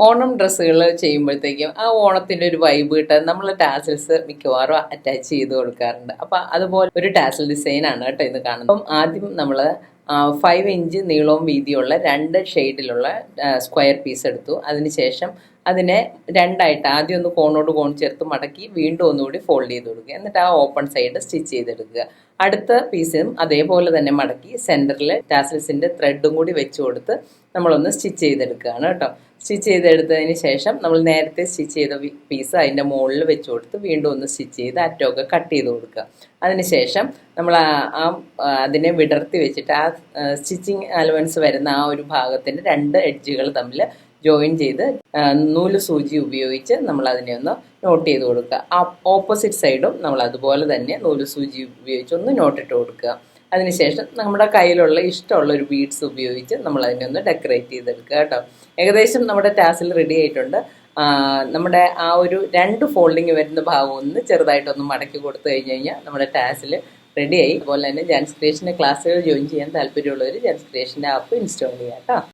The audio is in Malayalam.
ഓണം ഡ്രസ്സുകൾ ചെയ്യുമ്പോഴത്തേക്കും ആ ഓണത്തിൻ്റെ ഒരു വൈബ് കിട്ടാൻ നമ്മൾ ടാസൽസ് മിക്കവാറും അറ്റാച്ച് ചെയ്ത് കൊടുക്കാറുണ്ട്. അപ്പം അതുപോലെ ഒരു ടാസൽ ഡിസൈനാണ് കേട്ടോ ഇത് കാണുന്നത്. അപ്പം ആദ്യം നമ്മൾ 5 ഇഞ്ച് നീളവും വീതിയുള്ള 2 ഷെയ്ഡിലുള്ള സ്ക്വയർ പീസ് എടുത്തു. അതിനുശേഷം അതിനെ രണ്ടായിട്ട് ആദ്യം ഒന്ന് കോണോട് കോൺ ചേർത്ത് മടക്കി വീണ്ടും ഒന്നുകൂടി ഫോൾഡ് ചെയ്ത് കൊടുക്കുക. എന്നിട്ട് ആ ഓപ്പൺ സൈഡ് സ്റ്റിച്ച് ചെയ്തെടുക്കുക. അടുത്ത പീസും അതേപോലെ തന്നെ മടക്കി സെൻറ്ററിൽ ടാസൽസിൻ്റെ ത്രെഡും കൂടി വെച്ച് കൊടുത്ത് നമ്മളൊന്ന് സ്റ്റിച്ച് ചെയ്തെടുക്കുകയാണ് കേട്ടോ. സ്റ്റിച്ച് ചെയ്തെടുത്തതിന് ശേഷം നമ്മൾ നേരത്തെ സ്റ്റിച്ച് ചെയ്ത പീസ് അതിൻ്റെ മുകളിൽ വെച്ച് കൊടുത്ത് വീണ്ടും ഒന്ന് സ്റ്റിച്ച് ചെയ്ത് അറ്റമൊക്കെ കട്ട് ചെയ്ത് കൊടുക്കുക. അതിനുശേഷം നമ്മൾ അതിനെ വിടർത്തി വെച്ചിട്ട് ആ സ്റ്റിച്ചിങ് അലവൻസ് വരുന്ന ആ ഒരു ഭാഗത്തിൻ്റെ 2 എഡ്ജുകൾ തമ്മിൽ ജോയിൻ ചെയ്ത് നൂല് സൂചി ഉപയോഗിച്ച് നമ്മൾ അതിനെ ഒന്ന് നോട്ട് ചെയ്ത് കൊടുക്കുക. ആ ഓപ്പോസിറ്റ് സൈഡും നമ്മൾ അതുപോലെ തന്നെ നൂല് സൂചി ഉപയോഗിച്ച് ഒന്ന് നോട്ടിട്ട് കൊടുക്കുക. അതിനുശേഷം നമ്മുടെ കയ്യിലുള്ള ഇഷ്ടമുള്ള ഒരു ബീഡ്സ് ഉപയോഗിച്ച് നമ്മൾ അതിനെ ഒന്ന് ഡെക്കറേറ്റ് ചെയ്തെടുക്കുക കേട്ടോ. ഏകദേശം നമ്മുടെ ടാസിൽ റെഡി ആയിട്ടുണ്ട്. നമ്മുടെ ആ ഒരു 2 ഫോൾഡിങ് വരുന്ന ഭാഗം ഒന്ന് ചെറുതായിട്ടൊന്ന് മടക്കി കൊടുത്തു കഴിഞ്ഞ് കഴിഞ്ഞാൽ നമ്മുടെ ടാസിൽ റെഡിയായി. അതുപോലെ തന്നെ ജാൻസ് ക്രിയേഷൻ്റെ ക്ലാസ്സുകൾ ജോയിൻ ചെയ്യാൻ താല്പര്യമുള്ളവർ ജാൻസ് ക്രിയേഷൻ്റെ ആപ്പ് ഇൻസ്റ്റാൾ ചെയ്യാം കേട്ടോ.